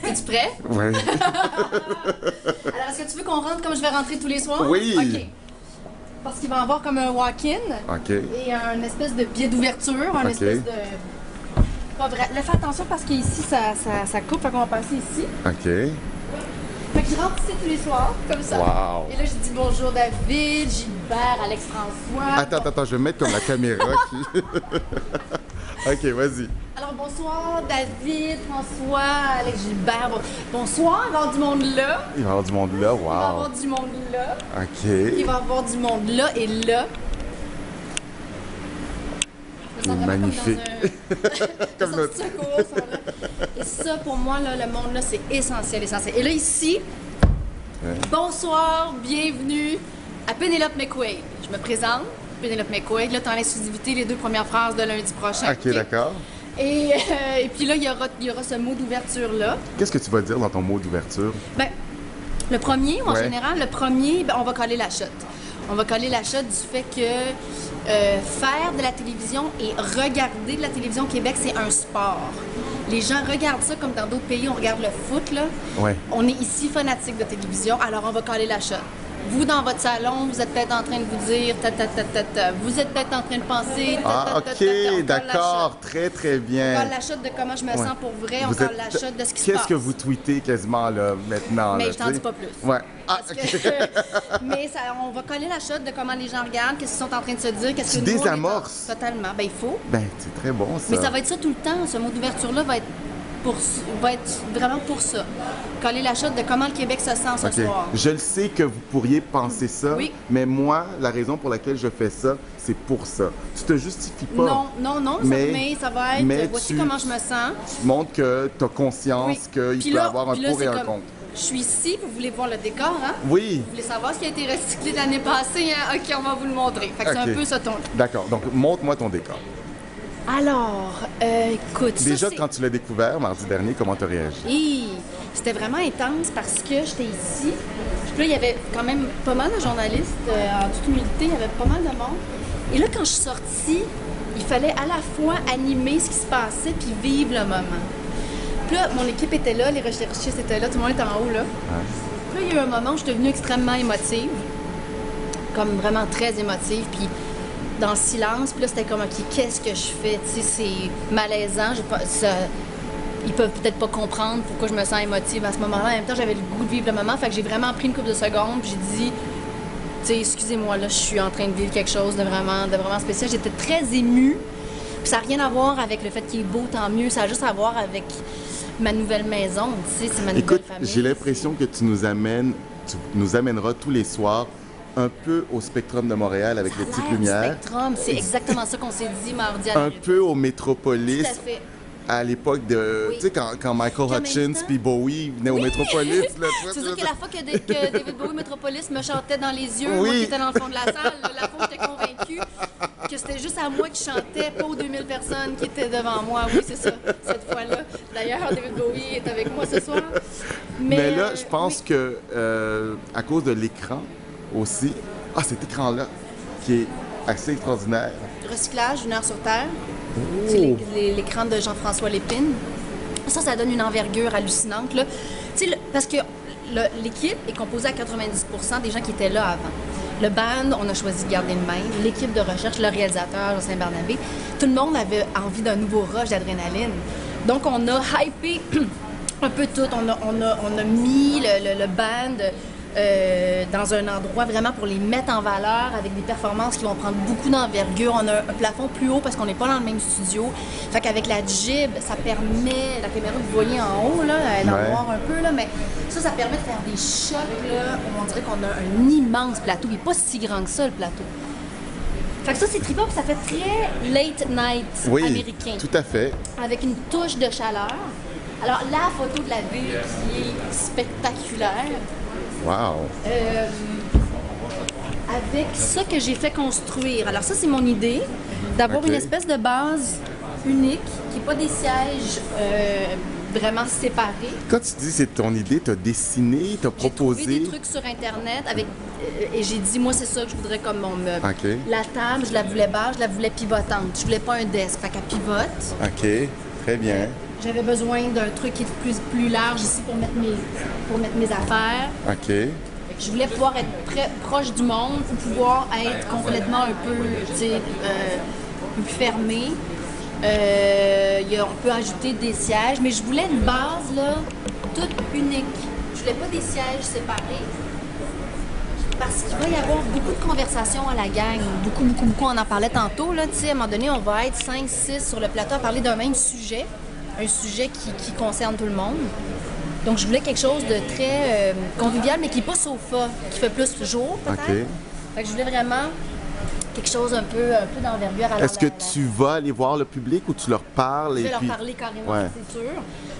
Es-tu prêt? Oui. Alors, est-ce que tu veux qu'on rentre comme je vais rentrer tous les soirs? Oui. OK. Parce qu'il va y avoir comme un walk-in OK. et un espèce de biais d'ouverture, un OK. espèce de... Pas vrai. Là, fais attention parce qu'ici, ça coupe, fait qu'on va passer ici. OK. Fait que je rentre ici tous les soirs, comme ça. Wow. Et là, je dis bonjour David, Gilbert, Alex-François. Attends, je vais mettre comme la caméra qui... OK, vas-y. Alors, bonsoir David, François, Alex, Gilbert. Bonsoir, il va y avoir du monde là. Il va y avoir du monde là, Il va y avoir wow. du monde là. OK. Il va y avoir du monde là et là. Je me sens vraiment Magnifique. comme Comme dans notre... un secours, ça, là. Et ça, pour moi, là, le monde là, c'est essentiel, essentiel. Et là, ici, Ouais. bonsoir, bienvenue à Penelope McQuaid. Je me présente, Penelope McQuaid. Là, tu as en exclusivité les 2 premières phrases de lundi prochain. OK, d'accord. Et puis là, il y aura ce mot d'ouverture-là. Qu'est-ce que tu vas dire dans ton mot d'ouverture? Ben, le premier, en Ouais. général, ben, on va coller la shot. On va coller la shot du fait que faire de la télévision et regarder de la télévision au Québec, c'est un sport. Les gens regardent ça comme dans d'autres pays, on regarde le foot, là. Ouais. On est ici fanatiques de télévision, alors on va coller la shot. Vous, dans votre salon, vous êtes peut-être en train de vous dire ta. Vous êtes peut-être en train de penser Ah, on OK, colle la shot. d'accord. Très, très On bien. colle la shot de comment je me sens pour vrai, on Vous colle êtes- la shot de ce qui se passe. Qu'est-ce que vous tweetez quasiment, là, maintenant? Mais là, je t'en tu sais? dis pas plus. Ouais. Ah, Parce OK. que- mais ça, on va coller la shot de comment les gens regardent, qu'est-ce qu'ils sont en train de se dire, qu'est-ce Tu que nous, on est désamorces. totalement. Ben, il faut. Ben, c'est très bon, ça. Mais ça va être ça tout le temps. Ce mot d'ouverture-là va être vraiment pour ça. Coller la shot de comment le Québec se sent ce OK. soir. Je le sais que vous pourriez penser ça, Oui. mais moi, la raison pour laquelle je fais ça, c'est pour ça. Tu te justifies pas. Non, Mais- ça va être mais voici tu- comment je me sens. Tu montres que tu as conscience Oui. qu'il Puis peut y là- avoir un puis là, pour et c'est un comme- contre. Je suis ici, vous voulez voir le décor, hein? Oui. Vous voulez savoir ce qui a été recyclé l'année passée, hein? OK, on va vous le montrer. Fait que c'est OK. un peu ça ton... D'accord. Donc, montre-moi ton décor. Alors, écoute, ça, Déjà, c'est- quand tu l'as découvert mardi dernier, comment tu as réagi? Et c'était vraiment intense parce que j'étais ici. Puis là, il y avait quand même pas mal de journalistes. En toute humilité, il y avait pas mal de monde. Et là, quand je suis sortie, il fallait à la fois animer ce qui se passait puis vivre le moment. Puis là, mon équipe était là, les recherchistes étaient là, tout le monde était en haut là. Puis là, il y a eu un moment où je suis devenue extrêmement émotive. Comme vraiment très émotive. Puis dans le silence, puis là, c'était comme, OK, qu'est-ce que je fais? Tu sais, c'est malaisant. Ils peuvent peut-être pas comprendre pourquoi je me sens émotive à ce moment-là. En même temps, j'avais le goût de vivre le moment. Fait que j'ai vraiment pris une couple de secondes, puis j'ai dit, tu sais, excusez-moi, là, je suis en train de vivre quelque chose de vraiment spécial. J'étais très émue. Puis ça n'a rien à voir avec le fait qu'il est beau, tant mieux. Ça a juste à voir avec ma nouvelle maison, tu sais, c'est ma nouvelle Écoute, famille. j'ai l'impression que tu nous amèneras tous les soirs un peu au Spectrum de Montréal avec les petites Ouais, lumières, Spectrum, c'est exactement ça qu'on s'est dit mardi à un la peu au Métropolis. Tout à fait. À l'époque de, Oui. tu sais, quand Michael Puis en Hutchins même temps- puis Bowie venaient au Métropolis. Là, C'est sûr que la fois que David Bowie Metropolis me chantait dans les yeux, Oui. moi qui étais dans le fond de la salle, la fois j'étais convaincue que c'était juste à moi qui chantais, pas aux 2000 personnes qui étaient devant moi. Oui, c'est ça, cette fois-là. D'ailleurs, David Bowie est avec moi ce soir. Mais là, je pense oui. que à cause de l'écran aussi, cet écran-là qui est assez extraordinaire. Recyclage, 1 heure sur Terre. C'est l'écran de Jean-François Lépine. Ça donne une envergure hallucinante, là. Tu sais, parce que l'équipe est composée à 90% des gens qui étaient là avant. Le band, on a choisi de garder le même. L'équipe de recherche, le réalisateur, Jocelyn Barnabé, tout le monde avait envie d'un nouveau rush d'adrénaline. Donc, on a hypé un peu tout. On a mis le band dans un endroit vraiment pour les mettre en valeur avec des performances qui vont prendre beaucoup d'envergure. On a un plafond plus haut parce qu'on n'est pas dans le même studio. Fait qu'avec la jib, ça permet, la caméra que vous voyez en haut, là, elle est en Ouais. noir un peu, là, mais ça permet de faire des shots, là, où on dirait qu'on a un immense plateau. Il n'est pas si grand que ça, le plateau. Fait que ça, c'est trippant, puis ça fait très late night Oui, américain. tout à fait. Avec une touche de chaleur. Alors, la photo de la ville qui est spectaculaire. Wow. Avec ça que j'ai fait construire. Alors ça, c'est mon idée, d'avoir Ok. une espèce de base unique, qui n'est pas des sièges vraiment séparés. Quand tu dis c'est ton idée, tu as dessiné, tu as J'ai trouvé proposé. des trucs sur Internet avec, et j'ai dit, moi, c'est ça que je voudrais comme mon meuble. OK. La table, je la voulais basse, je la voulais pivotante. Je voulais pas un desk, fait qu'elle pivote. OK, très bien. j'avais besoin d'un truc qui est plus large ici pour mettre mes affaires. OK. Fait que je voulais pouvoir être très proche du monde pour pouvoir être complètement un peu, tu sais, un peu plus fermé. On peut ajouter des sièges, mais je voulais une base, là, toute unique. Je voulais pas des sièges séparés. Parce qu'il va y avoir beaucoup de conversations à la gang. Beaucoup. On en parlait tantôt, là, tu sais, à un moment donné, on va être 5, 6 sur le plateau à parler d'un même sujet. Un sujet qui concerne tout le monde. Donc, je voulais quelque chose de très convivial, mais qui n'est pas sofa, qui fait plus jour, peut-être. OK. Fait que je voulais vraiment quelque chose un peu d'envergure à la Est-ce que tu vas aller voir le public ou tu leur parles? Je vais et leur puis... parler carrément, Ouais. c'est sûr.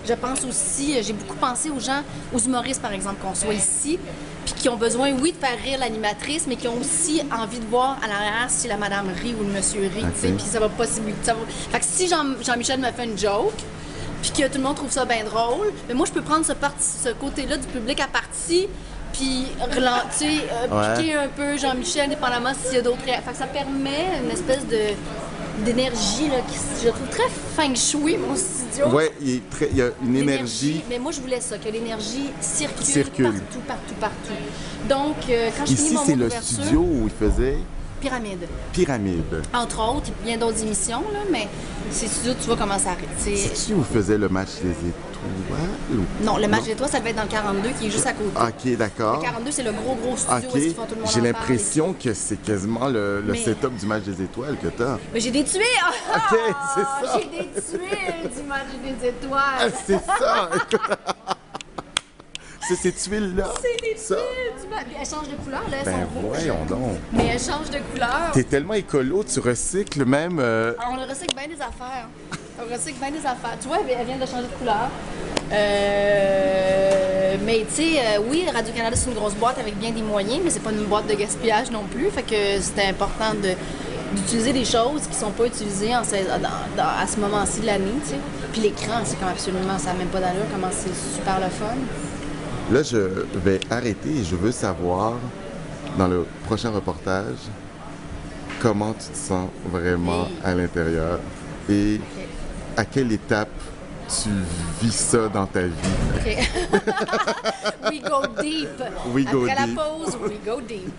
Je pense aussi, j'ai beaucoup pensé aux gens, aux humoristes par exemple, qu'on soit ici, puis qui ont besoin, oui, de faire rire l'animatrice, mais qui ont aussi envie de voir à l'arrière si la madame rit ou le monsieur rit, tu sais, Ok. puis ça va possibilité. Fait que si Jean-Michel me fait une joke, puis que tout le monde trouve ça bien drôle, mais moi je peux prendre ce côté-là du public à partie, puis piquer un peu Jean-Michel, dépendamment s'il y a d'autres. Fait que ça permet une espèce d'énergie là, qui je trouve très feng shui, mon studio. Oui, il y a une énergie. Mais moi, je voulais ça, que l'énergie circule, Circule. partout. Donc, quand je finis Ici, mon c'est mot le d'ouverture, studio où il faisait Pyramide. Pyramide. Entre autres, il y a bien d'autres émissions, là, mais c'est studio, tu vois comment ça arrive. C'est-tu où faisait le match des étoiles? Ou... Non, le match des toi, ça devait être dans le 42, qui est juste à côté. OK, d'accord. Le 42, c'est le gros studio OK. où ils font tout le monde J'ai en l'impression que c'est quasiment le Mais- setup du match des étoiles que t'as. Mais j'ai des tuiles! OK, c'est ça. J'ai des tuiles du match des Ah, étoiles! c'est ça! C'est ces tuiles-là. C'est des Ça. tuiles du match. Elles changent de couleur, là, elles Ben sont rouges. voyons donc. Mais elles changent de couleur. T'es tellement écolo, tu recycles même... Alors, on recycle bien des affaires. On recycle bien des affaires. Tu vois, elle vient de changer de couleur. Mais tu sais, oui, Radio-Canada, c'est une grosse boîte avec bien des moyens, mais c'est pas une boîte de gaspillage non plus. Fait que c'était important d'utiliser des choses qui sont pas utilisées à ce moment-ci de l'année, tu sais. Puis l'écran, c'est comme absolument, ça n'a même pas d'allure, comment c'est super le fun. Là, je vais arrêter et je veux savoir, dans le prochain reportage, comment tu te sens vraiment Hey. à l'intérieur et à quelle étape tu vis ça dans ta vie. OK. We go deep. We go Après deep. la pause, we go deep.